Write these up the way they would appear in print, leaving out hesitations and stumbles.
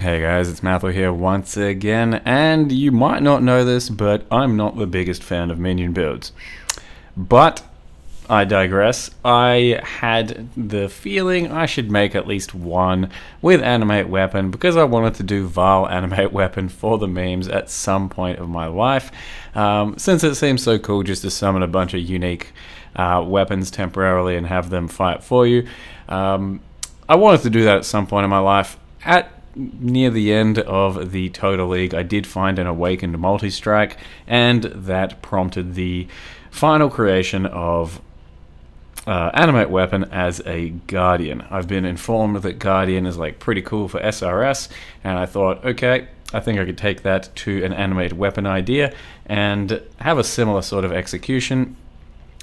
Hey guys, it's Matthew here once again, and you might not know this, but I'm not the biggest fan of minion builds. But I digress. I had the feeling I should make at least one with Animate Weapon because I wanted to do Vile Animate Weapon for the memes at some point of my life, since it seems so cool just to summon a bunch of unique weapons temporarily and have them fight for you. I wanted to do that at some point in my life. Near the end of the Total League, I did find an Awakened Multi-Strike, and that prompted the final creation of Animate Weapon as a Guardian. I've been informed that Guardian is like pretty cool for SRS, and I thought, okay, I think I could take that to an Animate Weapon idea and have a similar sort of execution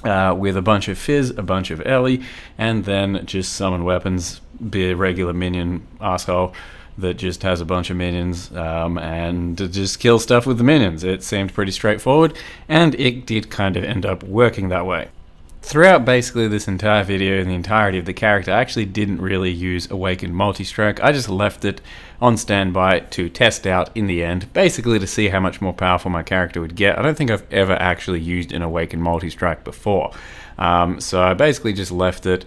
with a bunch of Fizz, a bunch of Ellie, and then just summon weapons, be a regular minion asshole that just has a bunch of minions and just kill stuff with the minions. It seemed pretty straightforward, and it did kind of end up working that way. Throughout basically this entire video and the entirety of the character, I actually didn't really use Awakened Multi-Strike. I just left it on standby to test out in the end, basically to see how much more powerful my character would get. I don't think I've ever actually used an Awakened Multi-Strike before. So I basically just left it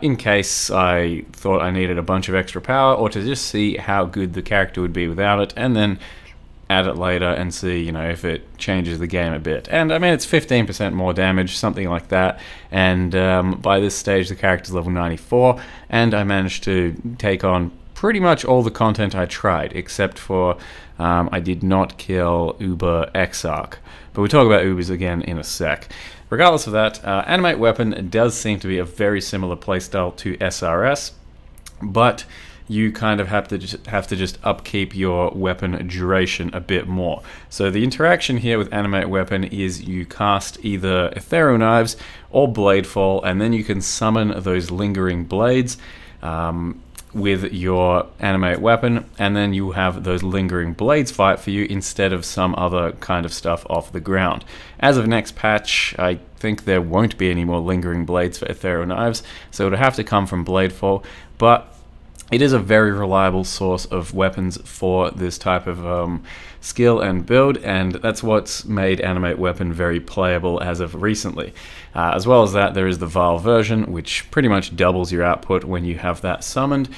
in case I thought I needed a bunch of extra power, or to just see how good the character would be without it, and then add it later and see, you know, if it changes the game a bit. And I mean, it's 15% more damage, something like that. And by this stage, the character's level 94, and I managed to take on pretty much all the content I tried, except for I did not kill Uber Exarch. But we'll talk about Ubers again in a sec. Regardless of that, Animate Weapon does seem to be a very similar playstyle to SRS, but you kind of have to just upkeep your weapon duration a bit more. So the interaction here with Animate Weapon is you cast either Ethereal Knives or Bladefall, and then you can summon those lingering blades with your Animate Weapon, and then you have those lingering blades fight for you instead of some other kind of stuff off the ground. As of next patch, I think there won't be any more lingering blades for Ethereal Knives, so it'll have to come from Bladefall, but it is a very reliable source of weapons for this type of skill and build, and that's what's made Animate Weapon very playable as of recently. As well as that, there is the Vile version, which pretty much doubles your output when you have that summoned.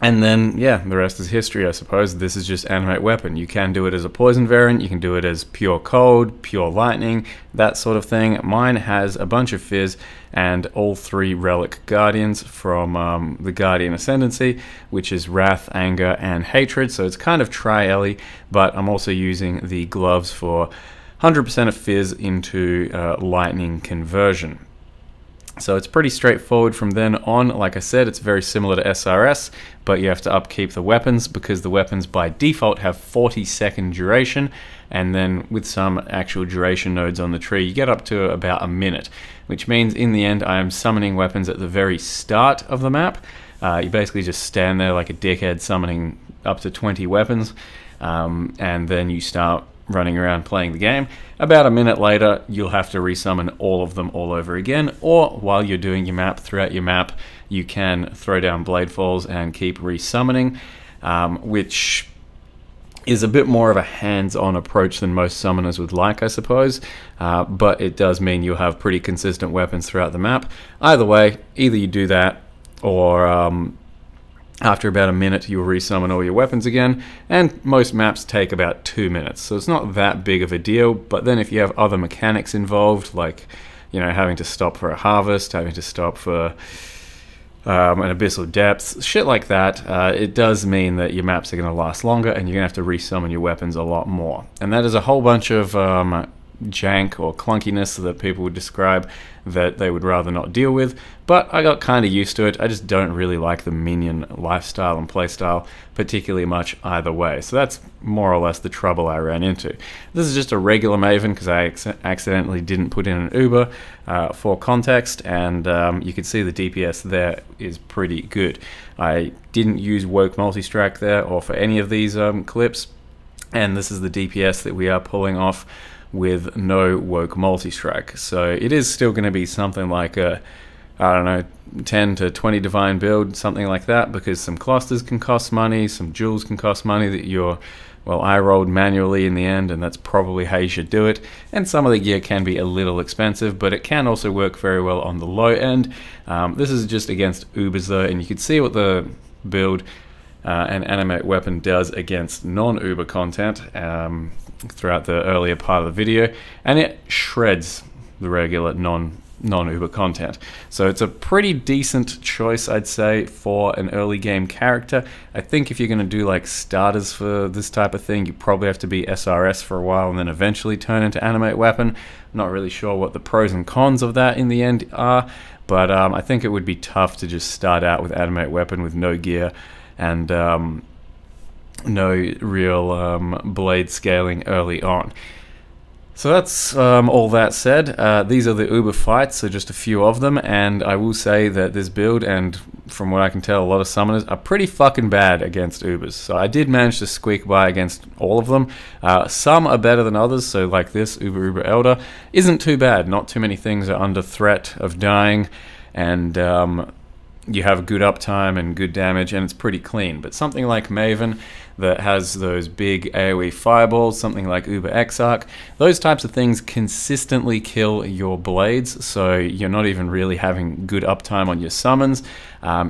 And then, yeah, the rest is history, I suppose. This is just Animate Weapon. You can do it as a poison variant, you can do it as pure cold, pure lightning, that sort of thing. Mine has a bunch of Fizz and all three relic guardians from the Guardian Ascendancy, which is Wrath, Anger, and Hatred. So it's kind of tri-Ellie, but I'm also using the gloves for 100% of Fizz into lightning conversion. So it's pretty straightforward from then on. Like I said, it's very similar to SRS, but you have to upkeep the weapons because the weapons by default have 40-second duration, and then with some actual duration nodes on the tree, you get up to about a minute, which means in the end I am summoning weapons at the very start of the map. You basically just stand there like a dickhead summoning up to 20 weapons, and then you start running around playing the game. About a minute later, you'll have to resummon all of them all over again, or while you're doing your map, throughout your map, you can throw down Bladefalls and keep resummoning, which is a bit more of a hands-on approach than most summoners would like, I suppose, but it does mean you'll have pretty consistent weapons throughout the map. Either way, either you do that, or after about a minute, you'll resummon all your weapons again, and most maps take about 2 minutes, so it's not that big of a deal. But then if you have other mechanics involved, like, you know, having to stop for a harvest, having to stop for an abyssal depths, shit like that, it does mean that your maps are going to last longer, and you're going to have to resummon your weapons a lot more. And that is a whole bunch of jank or clunkiness that people would describe that they would rather not deal with, but I got kind of used to it. I just don't really like the minion lifestyle and playstyle particularly much either way, so that's more or less the trouble I ran into. This is just a regular Maven because I accidentally didn't put in an Uber for context, and you can see the DPS there is pretty good. I didn't use Woke Multi-Strike there or for any of these clips, and this is the DPS that we are pulling off with no Woke Multi-Strike. So it is still going to be something like a I don't know, 10 to 20 divine build, something like that, because some clusters can cost money, some jewels can cost money that you're, well, I rolled manually in the end, and that's probably how you should do it. And some of the gear can be a little expensive, but it can also work very well on the low end. This is just against Ubers though, and you can see what the build and Animate weapon does against non-Uber content throughout the earlier part of the video, and it shreds the regular non-Uber content. So it's a pretty decent choice, I'd say, for an early game character. I think if you're going to do like starters for this type of thing, you probably have to be SRS for a while and then eventually turn into Animate weapon. I'm not really sure what the pros and cons of that in the end are, but I think it would be tough to just start out with Animate weapon with no gear and no real blade scaling early on. So that's all that said. These are the Uber fights, so just a few of them, and I will say that this build, and from what I can tell, a lot of summoners are pretty fucking bad against Ubers. So I did manage to squeak by against all of them. Some are better than others, so like this, Uber Elder, isn't too bad. Not too many things are under threat of dying, and you have good uptime and good damage, and it's pretty clean. But something like Maven that has those big AoE fireballs, something like Uber Exarch, those types of things consistently kill your blades, so you're not even really having good uptime on your summons.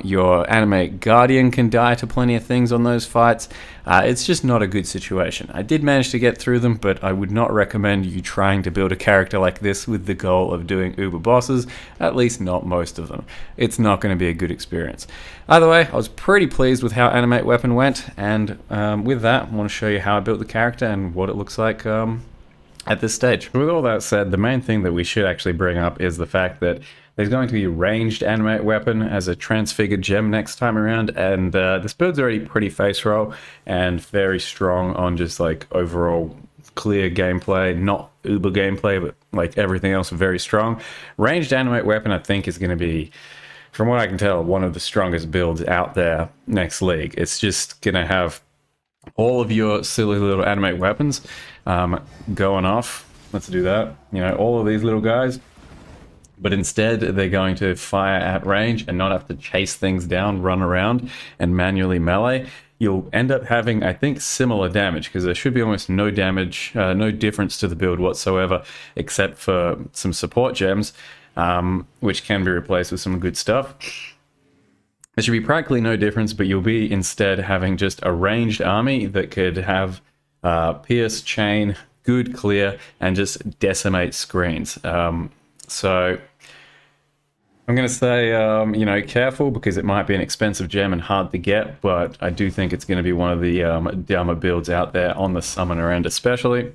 Your Animate Guardian can die to plenty of things on those fights. It's just not a good situation. I did manage to get through them, but I would not recommend you trying to build a character like this with the goal of doing Uber bosses, at least not most of them. It's not going to be a good experience. Either way, I was pretty pleased with how Animate Weapon went, and with that, I want to show you how I built the character and what it looks like at this stage. With all that said, the main thing that we should actually bring up is the fact that there's going to be ranged Animate weapon as a transfigured gem next time around, and this build's already pretty face roll and very strong on just like overall clear gameplay, not Uber gameplay, but like everything else very strong. Ranged Animate weapon I think is going to be, from what I can tell, one of the strongest builds out there next league. It's just going to have all of your silly little Animate weapons going off. Let's do that. You know, all of these little guys. But instead, they're going to fire at range and not have to chase things down, run around, and manually melee. You'll end up having, I think, similar damage, because there should be almost no damage, no difference to the build whatsoever, except for some support gems, which can be replaced with some good stuff. There should be practically no difference, but you'll be instead having just a ranged army that could have pierce, chain, good clear, and just decimate screens. So I'm going to say, you know, careful, because it might be an expensive gem and hard to get, but I do think it's going to be one of the dumber builds out there on the summoner end especially.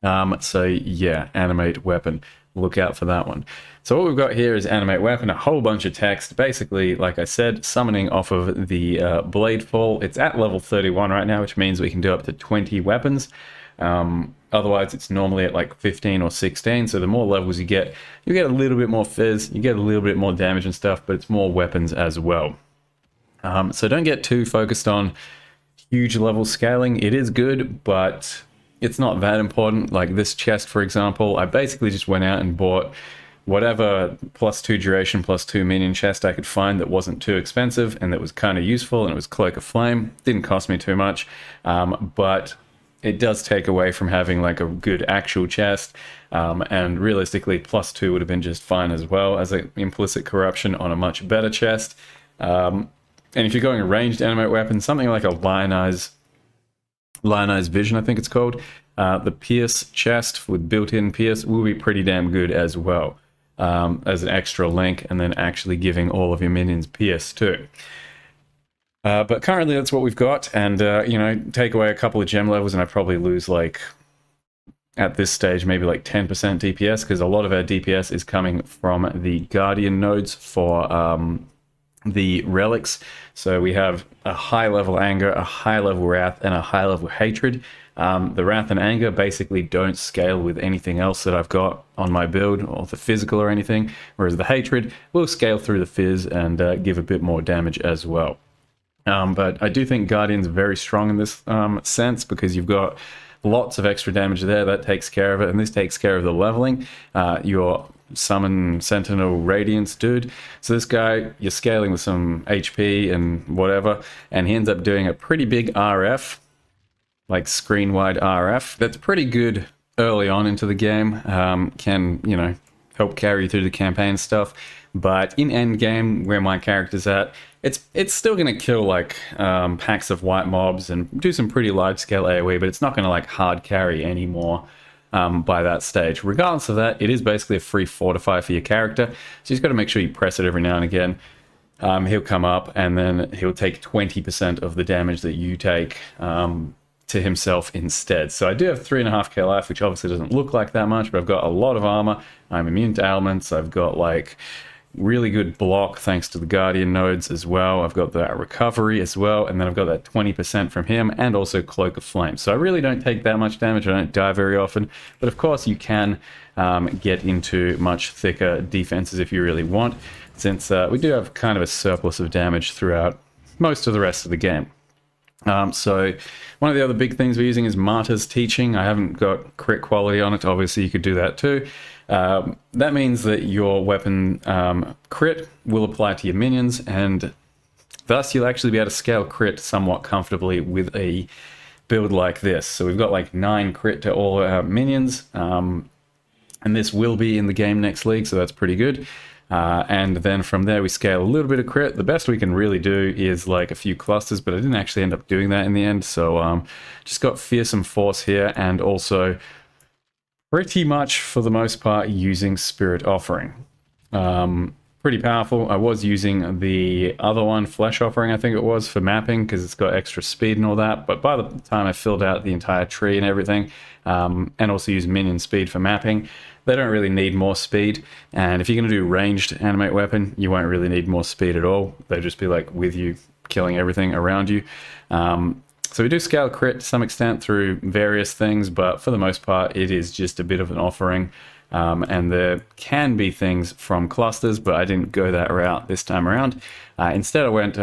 So yeah, Animate Weapon. Look out for that one. So what we've got here is Animate Weapon, a whole bunch of text. Basically, like I said, summoning off of the Blade Fall. It's at level 31 right now, which means we can do up to 20 weapons. Otherwise, it's normally at like 15 or 16, so the more levels you get a little bit more fizz, you get a little bit more damage and stuff, but it's more weapons as well. So don't get too focused on huge level scaling. It is good, but it's not that important. Like this chest, for example, I basically just went out and bought whatever +2 duration, +2 minion chest I could find that wasn't too expensive and that was kind of useful, and it was Cloak of Flame. Didn't cost me too much, but it does take away from having like a good actual chest, and realistically +2 would have been just fine as well as an implicit corruption on a much better chest. And if you're going a ranged Animate weapon, something like a Lionized Vision, I think it's called, the Pierce chest with built-in Pierce will be pretty damn good as well, as an extra link, and then actually giving all of your minions Pierce too. But currently that's what we've got, and you know, take away a couple of gem levels and I probably lose, like, at this stage, maybe like 10% DPS, because a lot of our DPS is coming from the Guardian nodes for the relics. So we have a high level Anger, a high level Wrath, and a high level Hatred. The Wrath and Anger basically don't scale with anything else that I've got on my build, or the physical or anything, whereas the Hatred will scale through the fizz and give a bit more damage as well. But I do think Guardian's very strong in this sense, because you've got lots of extra damage there. That takes care of it, and this takes care of the leveling. Your summon Sentinel Radiance dude. So this guy, you're scaling with some HP and whatever, and he ends up doing a pretty big RF, like screen-wide RF. That's pretty good early on into the game. Can, you know, help carry you through the campaign stuff. But in endgame, where my character's at, it's still going to kill like packs of white mobs and do some pretty large-scale AoE, but it's not going to like hard carry anymore by that stage. Regardless of that, it is basically a free fortify for your character, so you've got to make sure you press it every now and again. He'll come up and then he'll take 20% of the damage that you take to himself instead. So I do have 3.5k life, which obviously doesn't look like that much, but I've got a lot of armor. I'm immune to ailments. I've got like really good block thanks to the Guardian nodes as well. I've got that recovery as well, and then I've got that 20% from him and also Cloak of Flame. So I really don't take that much damage. I don't die very often, but of course you can get into much thicker defenses if you really want, since we do have kind of a surplus of damage throughout most of the rest of the game. So one of the other big things we're using is Martyr's Teaching. I haven't got crit quality on it. Obviously, you could do that too. That means that your weapon crit will apply to your minions, and thus you'll actually be able to scale crit somewhat comfortably with a build like this. So we've got like 9 crit to all our minions, and this will be in the game next league, so that's pretty good. And then from there we scale a little bit of crit. The best we can really do is like a few clusters, but I didn't actually end up doing that in the end. So just got Fearsome Force here, and also pretty much for the most part using Spirit Offering. Pretty powerful. I was using the other one, Flesh Offering I think it was, for mapping, because it's got extra speed and all that, but by the time I filled out the entire tree and everything, and also use minion speed for mapping, they don't really need more speed. And if you're going to do ranged animate weapon, you won't really need more speed at all. They'll just be like with you, killing everything around you. So we do scale crit to some extent through various things, but for the most part it is just a bit of an offering. And there can be things from clusters, but I didn't go that route this time around. Instead I went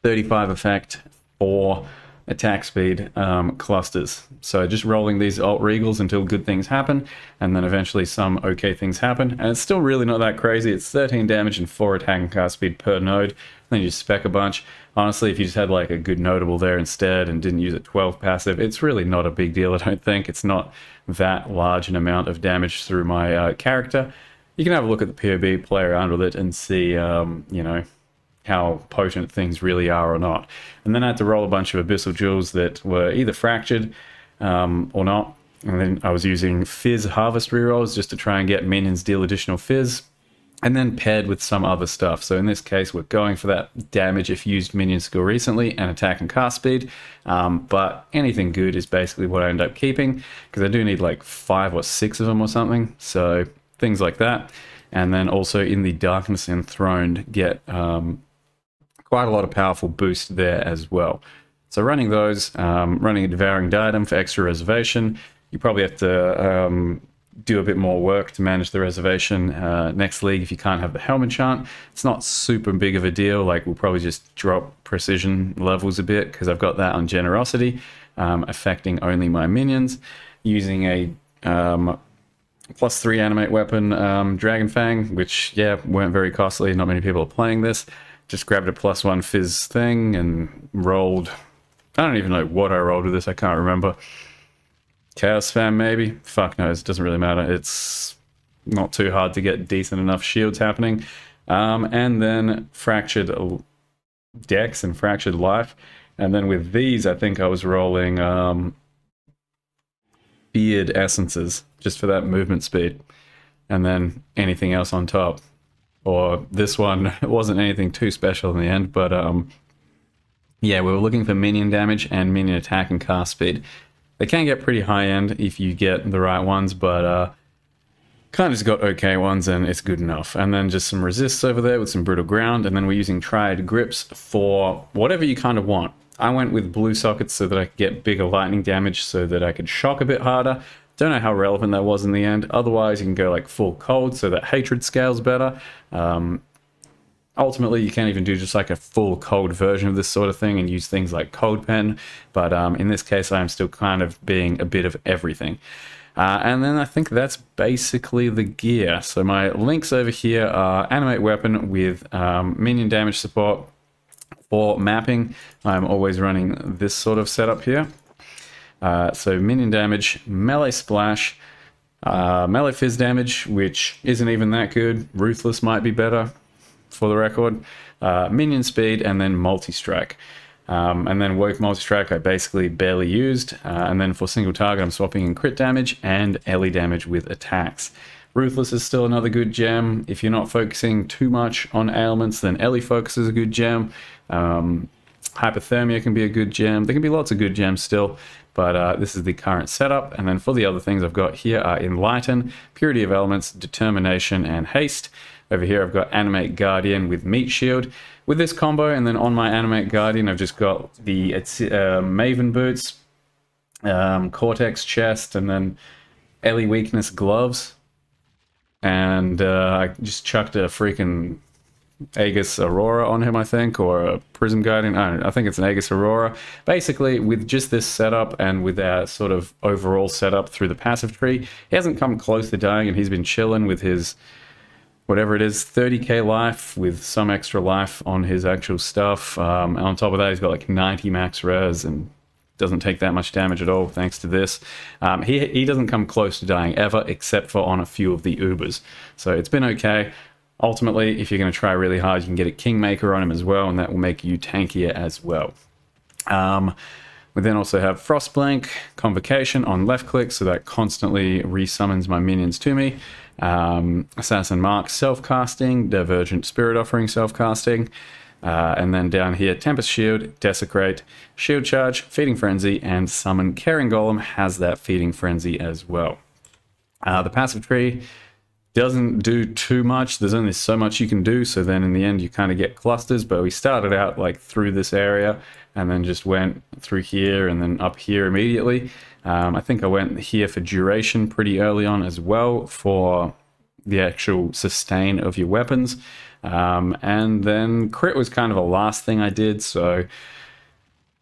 35 effect for attack speed clusters. So just rolling these alt regals until good things happen, and then eventually some okay things happen. And it's still really not that crazy. It's 13 damage and 4 attack and cast speed per node. Then you spec a bunch. Honestly, if you just had like a good notable there instead and didn't use a 12 passive, it's really not a big deal, I don't think. It's not that large an amount of damage through my character. You can have a look at the POB, play around with it, and see, you know, how potent things really are or not. And then I had to roll a bunch of Abyssal Jewels that were either fractured or not. And then I was using Fizz Harvest rerolls just to try and get minions deal additional Fizz, and then paired with some other stuff. So in this case, we're going for that damage if used minion skill recently and attack and cast speed. But anything good is basically what I end up keeping, because I do need like 5 or 6 of them or something. So things like that. And then also in the Darkness Enthroned, get quite a lot of powerful boost there as well. So running those, running a Devouring Diadem for extra reservation. You probably have to do a bit more work to manage the reservation next league if you can't have the Helm enchant. It's not super big of a deal. Like, we'll probably just drop precision levels a bit, because I've got that on Generosity, affecting only my minions. Using a +3 animate weapon, Dragon Fang, which, yeah, weren't very costly. Not many people are playing this. Just grabbed a +1 Fizz thing and rolled. I don't even know what I rolled with this. I can't remember. Chaos Spam maybe? Fuck knows. It doesn't really matter. It's not too hard to get decent enough shields happening. And then Fractured Dex and Fractured Life. And then with these, I think I was rolling Beard Essences just for that movement speed. And then anything else on top. Or this one, it wasn't anything too special in the end, but yeah, we were looking for minion damage and minion attack and cast speed. They can get pretty high end if you get the right ones, but kind of just got okay ones and it's good enough. And then just some resists over there with some Brutal Ground, and then we're using Triad Grips for whatever you kind of want. I went with blue sockets so that I could get bigger lightning damage so that I could shock a bit harder. Don't know how relevant that was in the end. Otherwise, you can go like full cold so that hatred scales better. Ultimately, you can't even do just like a full cold version of this sort of thing and use things like Cold Pen. But in this case, I am still kind of being a bit of everything. And then I think that's basically the gear. So my links over here are Animate Weapon with minion damage support. For mapping, I'm always running this sort of setup here. So minion damage, melee splash, melee fizz damage, which isn't even that good. Ruthless might be better, for the record. Minion speed, and then multi-strike. And then woke multi-strike I basically barely used. And then for single target I'm swapping in crit damage and Ellie damage with attacks. Ruthless is still another good gem. If you're not focusing too much on ailments, then Ellie Focus is a good gem. Hypothermia can be a good gem. There can be lots of good gems still, but this is the current setup. And then for the other things I've got here are Enlighten, Purity of Elements, Determination, and Haste. Over here I've got Animate Guardian with Meat Shield. With this combo, and then on my Animate Guardian I've just got the Maven Boots, Cortex Chest, and then Ellie Weakness Gloves. And I just chucked a freaking Aegis Aurora on him, I think, or a Prism Guardian. I don't know, I think it's an Aegis Aurora. Basically, with just this setup and with our sort of overall setup through the passive tree, he hasn't come close to dying, and he's been chilling with his, whatever it is, 30k life with some extra life on his actual stuff. And on top of that, he's got like 90 max res and doesn't take that much damage at all thanks to this. He doesn't come close to dying ever, except for on a few of the Ubers. So it's been okay. Ultimately, if you're going to try really hard, you can get a Kingmaker on him as well, and that will make you tankier as well. We then also have Frostblink, Convocation on left click, so that constantly resummons my minions to me. Assassin Mark, self-casting, Divergent Spirit Offering, self-casting. And then down here, Tempest Shield, Desecrate, Shield Charge, Feeding Frenzy, and Summon Caring Golem has that Feeding Frenzy as well. The passive tree doesn't do too much. There's only so much you can do, so then in the end you kind of get clusters, but we started out like through this area and then just went through here and then up here immediately. I think I went here for duration pretty early on as well for the actual sustain of your weapons. And then crit was kind of a last thing I did, so you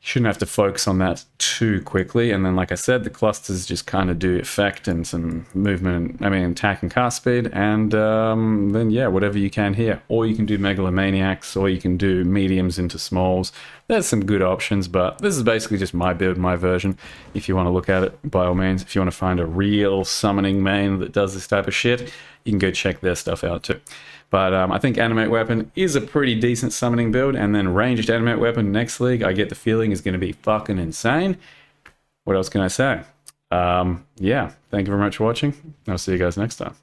shouldn't have to focus on that too quickly. And then, like I said, the clusters just kind of do effect and some movement, attack and cast speed, and then yeah, whatever you can here. Or you can do megalomaniacs, or you can do mediums into smalls. There's some good options, but this is basically just my build, my version. If you want to look at it, by all means. If you want to find a real summoning main that does this type of shit, you can go check their stuff out too. But I think Animate Weapon is a pretty decent summoning build, and then Ranged Animate Weapon next league, I get the feeling is going to be fucking insane. What else can I say? Yeah, thank you very much for watching. I'll see you guys next time.